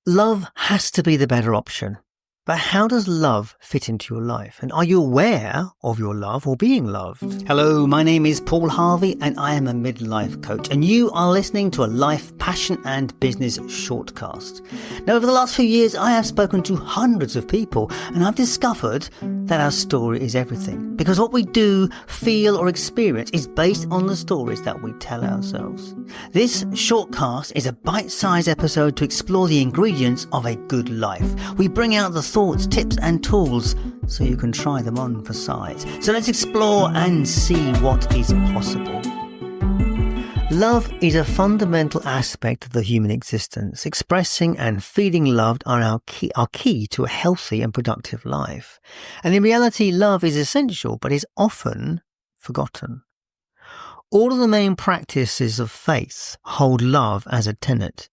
Love has to be the better option. But how does love fit into your life? And are you aware of your love or being loved? Hello, my name is Paul Harvey and I am a midlife coach. And you are listening to a life, passion and business shortcast. Now, over the last few years, I have spoken to hundreds of people and I've discovered that our story is everything. Because what we do, feel or experience is based on the stories that we tell ourselves. This shortcast is a bite-sized episode to explore the ingredients of a good life. We bring out the thoughts, tips and tools so you can try them on for size. So let's explore and see what is possible. Love is a fundamental aspect of the human existence. Expressing and feeling loved are our key to a healthy and productive life. And in reality, love is essential but is often forgotten. All of the main practices of faith hold love as a tenet.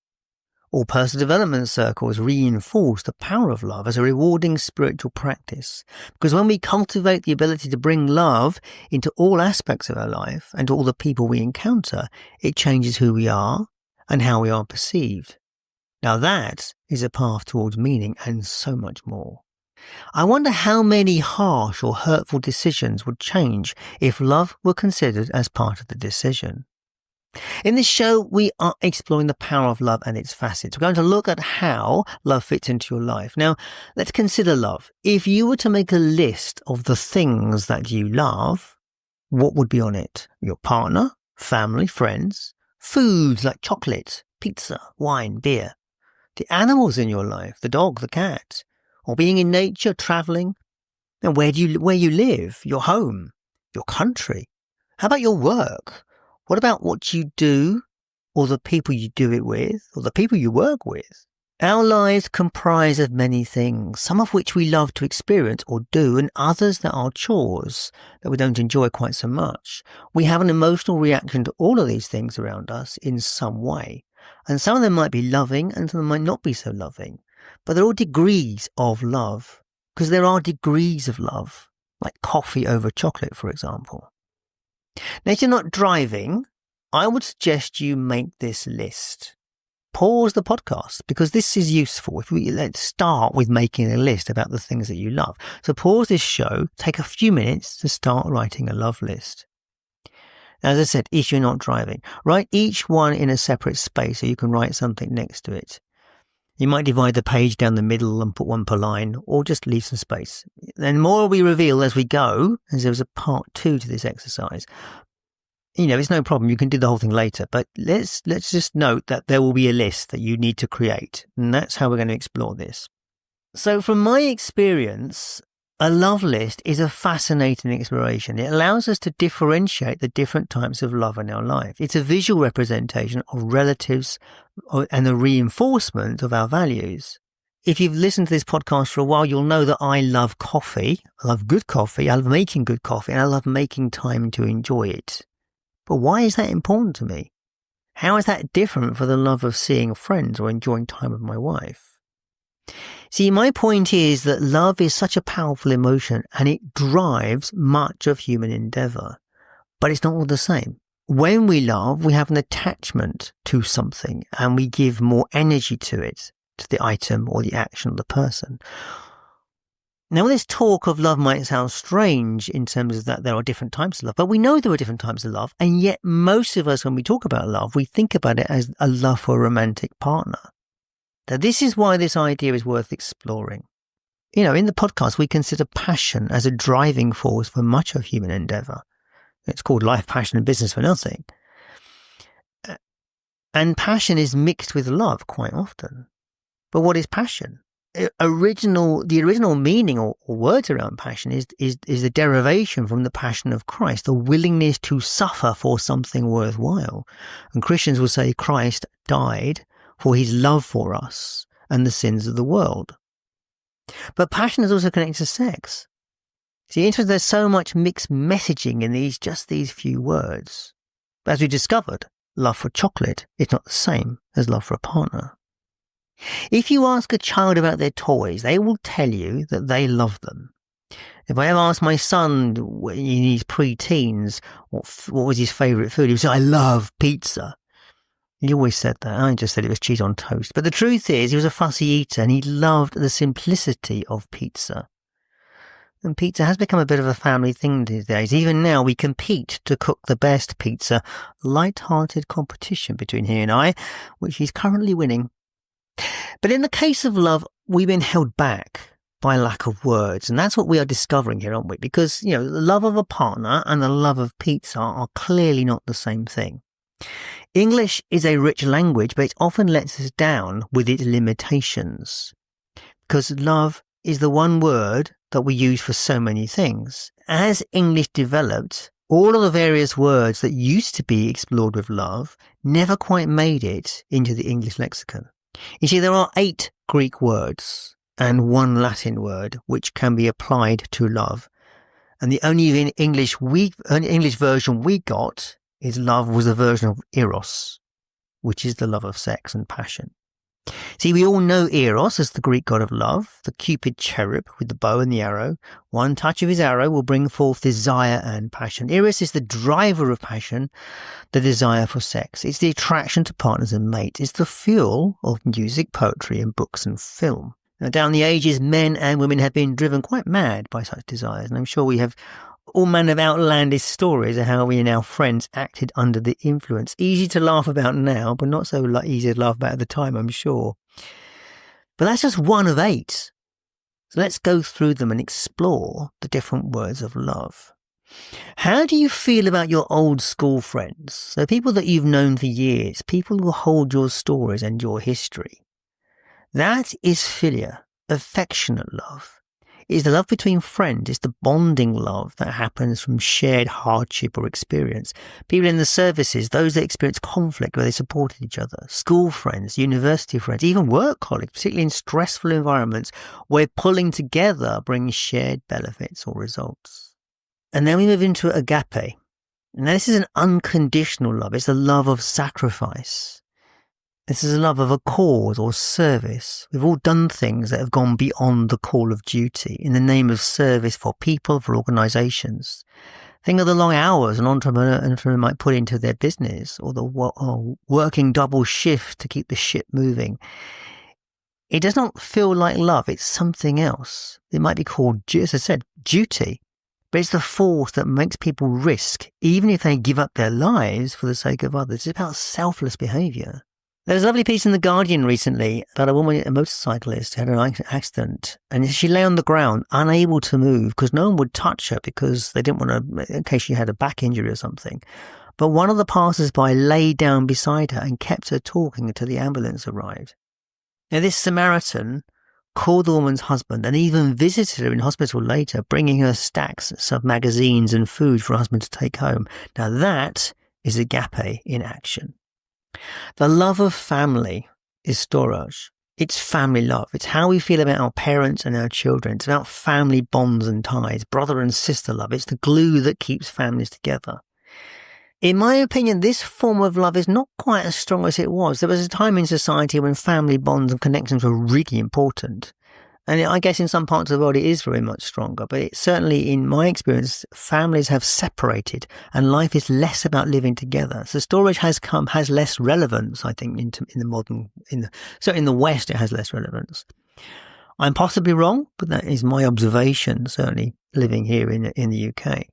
All personal development circles reinforce the power of love as a rewarding spiritual practice. Because when we cultivate the ability to bring love into all aspects of our life and to all the people we encounter, it changes who we are and how we are perceived. Now that is a path towards meaning and so much more. I wonder how many harsh or hurtful decisions would change if love were considered as part of the decision. In this show, we are exploring the power of love and its facets. We're going to look at how love fits into your life. Now, let's consider love. If you were to make a list of the things that you love, what would be on it? Your partner, family, friends, foods like chocolate, pizza, wine, beer, the animals in your life, the dog, the cat, or being in nature, traveling, and where you live, your home, your country. How about your work? What about what you do, or the people you do it with, or the people you work with? Our lives comprise of many things, some of which we love to experience or do, and others that are chores that we don't enjoy quite so much. We have an emotional reaction to all of these things around us in some way. And some of them might be loving, and some of them might not be so loving. But they're all degrees of love, because there are degrees of love, like coffee over chocolate, for example. Now, if you're not driving, I would suggest you make this list. Pause the podcast because this is useful. Let's start with making a list about the things that you love. So pause this show, take a few minutes to start writing a love list. As I said, if you're not driving, write each one in a separate space so you can write something next to it. You might divide the page down the middle and put one per line, or just leave some space. Then more will be revealed as we go, as there's a part 2 to this exercise. It's no problem. You can do the whole thing later, but let's just note that there will be a list that you need to create, and that's how we're going to explore this. So from my experience, a love list is a fascinating exploration. It allows us to differentiate the different types of love in our life. It's a visual representation of relatives and the reinforcement of our values. If you've listened to this podcast for a while, you'll know that I love coffee. I love good coffee. I love making good coffee, and I love making time to enjoy it. But why is that important to me? How is that different for the love of seeing friends or enjoying time with my wife? See, my point is that love is such a powerful emotion and it drives much of human endeavour. But it's not all the same. When we love, we have an attachment to something and we give more energy to it, to the item or the action of the person. Now, this talk of love might sound strange in terms of that there are different types of love, but we know there are different types of love. And yet most of us, when we talk about love, we think about it as a love for a romantic partner. Now, this is why this idea is worth exploring. In the podcast, we consider passion as a driving force for much of human endeavour. It's called life, passion and business for nothing. And passion is mixed with love quite often. But what is passion? The original meaning or words around passion is the derivation from the passion of Christ, the willingness to suffer for something worthwhile. And Christians will say Christ died for his love for us and the sins of the world. But passion is also connected to sex. See, there's so much mixed messaging in these few words. But as we discovered, love for chocolate is not the same as love for a partner. If you ask a child about their toys, they will tell you that they love them. If I ever ask my son in his pre-teens what was his favourite food, he would say, I love pizza. He always said that. I just said it was cheese on toast. But the truth is, he was a fussy eater and he loved the simplicity of pizza. And pizza has become a bit of a family thing these days. Even now, we compete to cook the best pizza. Light-hearted competition between he and I, which he's currently winning. But in the case of love, we've been held back by lack of words. And that's what we are discovering here, aren't we? Because, the love of a partner and the love of pizza are clearly not the same thing. English is a rich language, but it often lets us down with its limitations. Because love is the one word that we use for so many things. As English developed, all of the various words that used to be explored with love never quite made it into the English lexicon. You see, there are 8 Greek words and 1 Latin word which can be applied to love. And the only English version we got is love was a version of Eros, which is the love of sex and passion. See, we all know Eros as the Greek god of love, the Cupid cherub with the bow and the arrow. One touch of his arrow will bring forth desire and passion. Eros is the driver of passion, the desire for sex. It's the attraction to partners and mates. It's the fuel of music, poetry, and books and film. Now, down the ages, men and women have been driven quite mad by such desires, and I'm sure we have all manner of outlandish stories of how we and our friends acted under the influence. Easy to laugh about now, but not so easy to laugh about at the time, I'm sure. But that's just one of 8. So let's go through them and explore the different words of love. How do you feel about your old school friends? So people that you've known for years, people who hold your stories and your history. That is philia, affectionate love. It's the love between friends. It's the bonding love that happens from shared hardship or experience. People in the services, those that experience conflict where they supported each other. School friends, university friends, even work colleagues, particularly in stressful environments where pulling together brings shared benefits or results. And then we move into agape. Now this is an unconditional love. It's the love of sacrifice. This is a love of a cause or service. We've all done things that have gone beyond the call of duty in the name of service for people, for organisations. Think of the long hours an entrepreneur might put into their business, or the working double shift to keep the ship moving. It does not feel like love. It's something else. It might be called, as I said, duty. But it's the force that makes people risk, even if they give up their lives for the sake of others. It's about selfless behaviour. There was a lovely piece in The Guardian recently about a woman, a motorcyclist, who had an accident, and she lay on the ground, unable to move, because no one would touch her because they didn't want to, in case she had a back injury or something. But one of the passers-by lay down beside her and kept her talking until the ambulance arrived. Now, this Samaritan called the woman's husband and even visited her in hospital later, bringing her stacks of magazines and food for her husband to take home. Now, that is agape in action. The love of family is storage. It's family love. It's how we feel about our parents and our children. It's about family bonds and ties, brother and sister love. It's the glue that keeps families together. In my opinion, this form of love is not quite as strong as it was. There was a time in society when family bonds and connections were really important. And I guess in some parts of the world it is very much stronger. But it, certainly in my experience, families have separated and life is less about living together. So storage has less relevance, I think, certainly in the West it has less relevance. I'm possibly wrong, but that is my observation, certainly living here in the UK.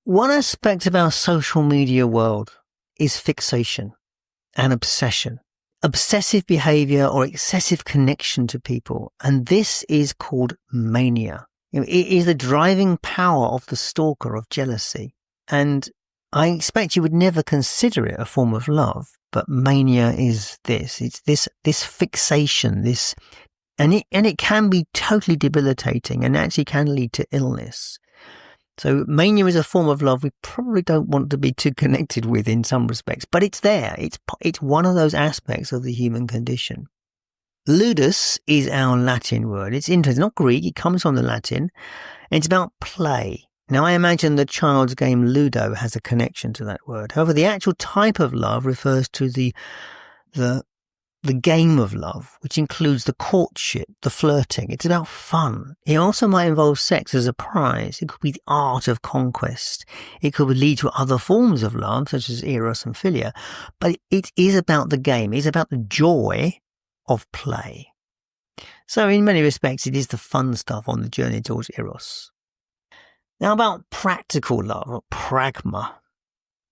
One aspect of our social media world is fixation and obsession. Obsessive behavior or excessive connection to people. And this is called mania. It is the driving power of the stalker of jealousy. And I expect you would never consider it a form of love, but mania is this. It's this fixation, and it can be totally debilitating and actually can lead to illness. So mania is a form of love we probably don't want to be too connected with in some respects, but it's there. It's one of those aspects of the human condition. Ludus is our Latin word. It's interesting. It's not Greek. It comes from the Latin. And it's about play. Now, I imagine the child's game Ludo has a connection to that word. However, the actual type of love refers to the the game of love, which includes the courtship, the flirting. It's about fun. It also might involve sex as a prize. It could be the art of conquest. It could lead to other forms of love, such as Eros and Philia. But it is about the game. It's about the joy of play. So in many respects, it is the fun stuff on the journey towards Eros. Now about practical love, or pragma.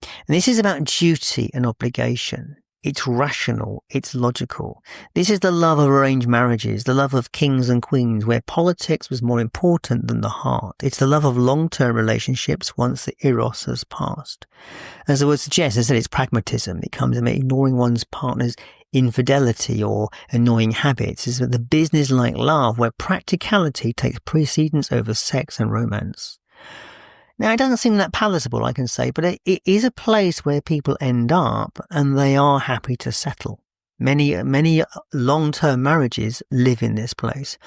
And this is about duty and obligation. It's rational, it's logical. This is the love of arranged marriages, the love of kings and queens, where politics was more important than the heart. It's the love of long-term relationships once the Eros has passed. As the word suggests, as I said, it's pragmatism. It comes from ignoring one's partner's infidelity or annoying habits. It's the business-like love where practicality takes precedence over sex and romance. Now, it doesn't seem that palatable, I can say, but it is a place where people end up and they are happy to settle. Many long-term marriages live in this place.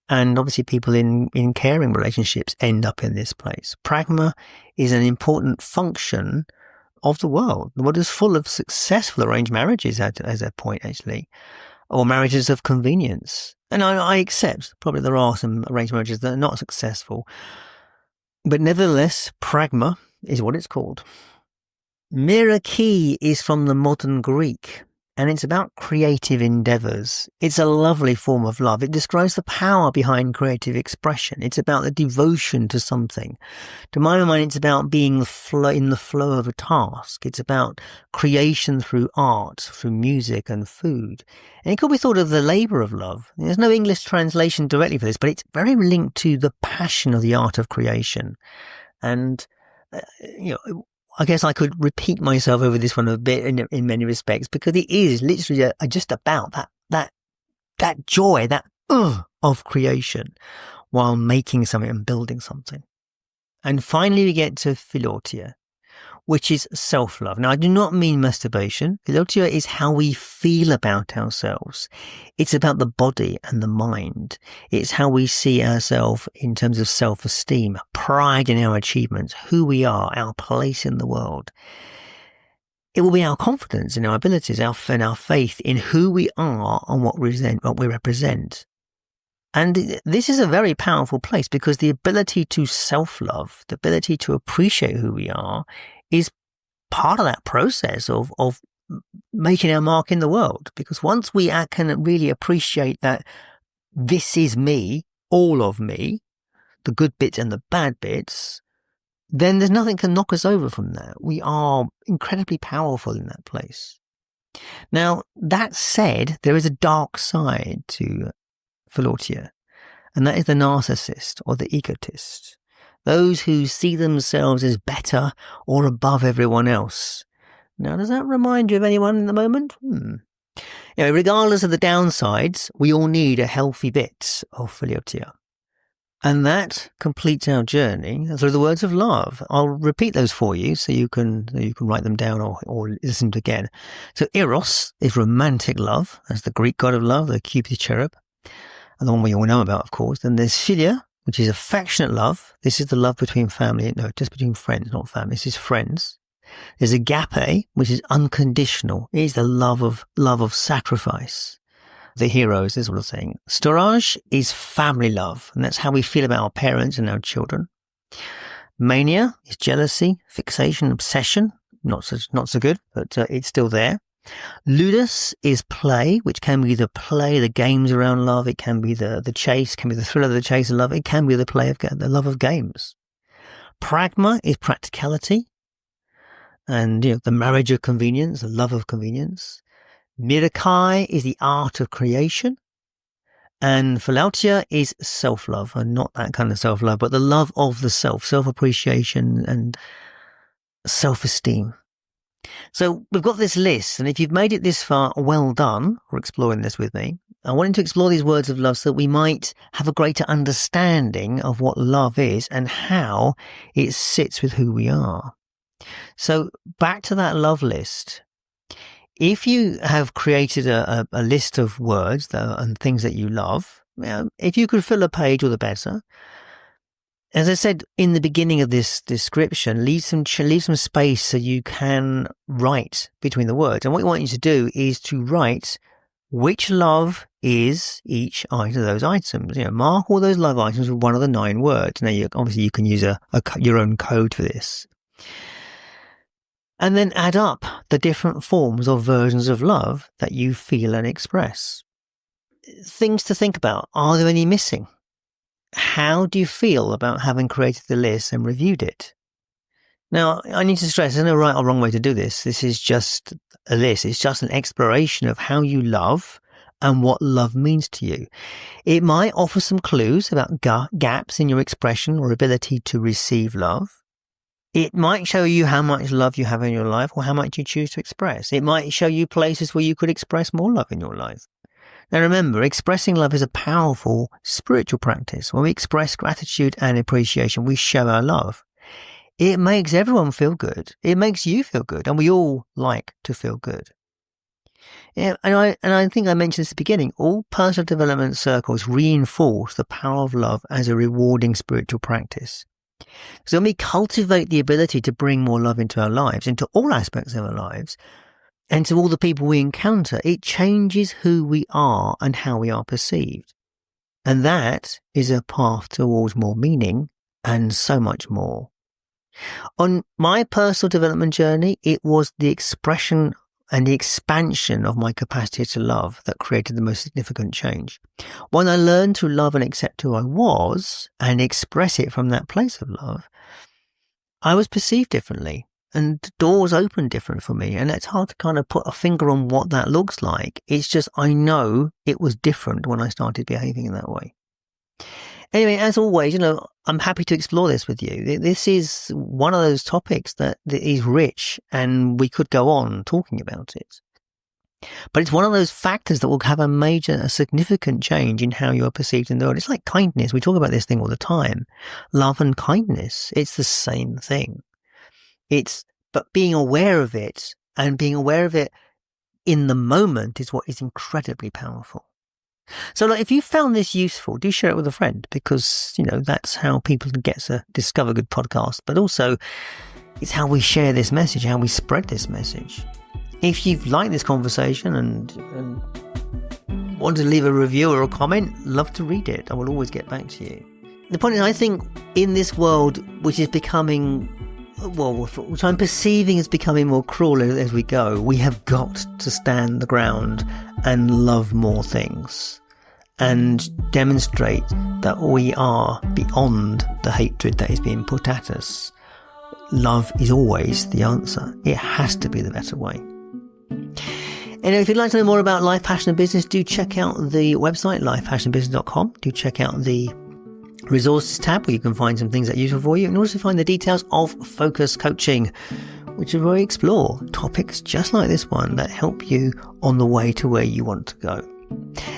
And obviously people in caring relationships end up in this place. Pragma is an important function of the world. The world is full of successful arranged marriages, as a point, actually, or marriages of convenience. And I accept probably there are some arranged marriages that are not successful. But nevertheless, pragma is what it's called. Miraki is from the modern Greek, and it's about creative endeavours. It's a lovely form of love. It describes the power behind creative expression. It's about the devotion to something. To my mind, it's about being in the flow of a task. It's about creation through art, through music and food. And it could be thought of the labour of love. There's no English translation directly for this, but it's very linked to the passion of the art of creation. And, I guess I could repeat myself over this one a bit in many respects, because it is literally just about that joy, of creation while making something and building something. And finally, we get to philautia, which is self-love. Now, I do not mean masturbation. Philautia is how we feel about ourselves. It's about the body and the mind. It's how we see ourselves in terms of self-esteem, pride in our achievements, who we are, our place in the world. It will be our confidence in our abilities, our faith in who we are and what we represent. And this is a very powerful place, because the ability to self-love, the ability to appreciate who we are, is part of that process of making our mark in the world. Because once we can really appreciate that this is me, all of me, the good bits and the bad bits, then there's nothing can knock us over from that. We are incredibly powerful in that place. Now, that said, there is a dark side to philautia, and that is the narcissist or the egotist. Those who see themselves as better or above everyone else. Now, does that remind you of anyone in the moment? Regardless of the downsides, we all need a healthy bit of philautia. And that completes our journey through the words of love. I'll repeat those for you so you can write them down or listen to again. So Eros is romantic love. That's the Greek god of love, the Cupid cherub. And the one we all know about, of course. Then there's Philia, which is affectionate love. This is the love between family. No, just between friends, not family. This is friends. There's Agape, which is unconditional. It is the love of sacrifice. The heroes is what I'm saying. Storage is family love, and that's how we feel about our parents and our children. Mania is jealousy, fixation, obsession. Not so good, but it's still there. Ludus is play, which can be the play, the games around love. It can be the chase, can be the thrill of the chase of love. It can be the love of games. Pragma is practicality, and the marriage of convenience, the love of convenience. Mirakai is the art of creation, and philautia is self-love, and not that kind of self-love, but the love of the self-appreciation and self-esteem. So we've got this list, and if you've made it this far, well done for exploring this with me. I wanted to explore these words of love so that we might have a greater understanding of what love is and how it sits with who we are. So back to that love list. If you have created a list of words and things that you love, if you could fill a page, all the better. As I said in the beginning of this description, leave some space so you can write between the words. And what we want you to do is to write which love is each item of those items. Mark all those love items with one of the 9 words. Now, obviously, you can use your own code for this. And then add up the different forms or versions of love that you feel and express. Things to think about. Are there any missing? How do you feel about having created the list and reviewed it? Now, I need to stress, there's no right or wrong way to do this. This is just a list. It's just an exploration of how you love and what love means to you. It might offer some clues about gaps in your expression or ability to receive love. It might show you how much love you have in your life or how much you choose to express. It might show you places where you could express more love in your life. Now remember, expressing love is a powerful spiritual practice. When we express gratitude and appreciation, we show our love. It makes everyone feel good. It makes you feel good, and we all like to feel good. And I think I mentioned this at the beginning, all personal development circles reinforce the power of love as a rewarding spiritual practice. So when we cultivate the ability to bring more love into our lives, into all aspects of our lives, and to all the people we encounter, it changes who we are and how we are perceived. And that is a path towards more meaning and so much more. On my personal development journey, it was the expression and the expansion of my capacity to love that created the most significant change. When I learned to love and accept who I was and express it from that place of love, I was perceived differently and doors opened different for me. And it's hard to kind of put a finger on what that looks like. It's just I know it was different when I started behaving in that way. Anyway, as always, I'm happy to explore this with you. This is one of those topics that is rich and we could go on talking about it. But it's one of those factors that will have a significant change in how you are perceived in the world. It's like kindness. We talk about this thing all the time. Love and kindness. It's the same thing. But being aware of it and being aware of it in the moment is what is incredibly powerful. So if you found this useful, do share it with a friend because, that's how people get to discover good podcasts. But also, it's how we share this message, how we spread this message. If you've liked this conversation and want to leave a review or a comment, love to read it. I will always get back to you. The point is, I think in this world, which is becoming, which I'm perceiving as becoming more cruel as we go, we have got to stand the ground and love more things and demonstrate that we are beyond the hatred that is being put at us. Love is always the answer. It has to be the better way. And if you'd like to know more about Life, Passion and Business, do check out the website, lifepassionbusiness.com. Do check out the resources tab where you can find some things that are useful for you, and also find the details of Focus Coaching, which is where we explore topics just like this one that help you on the way to where you want to go.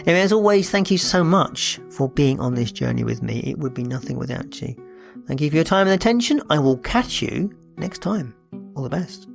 Anyway, as always, thank you so much for being on this journey with me. It would be nothing without you. Thank you for your time and attention. I will catch you next time. All the best.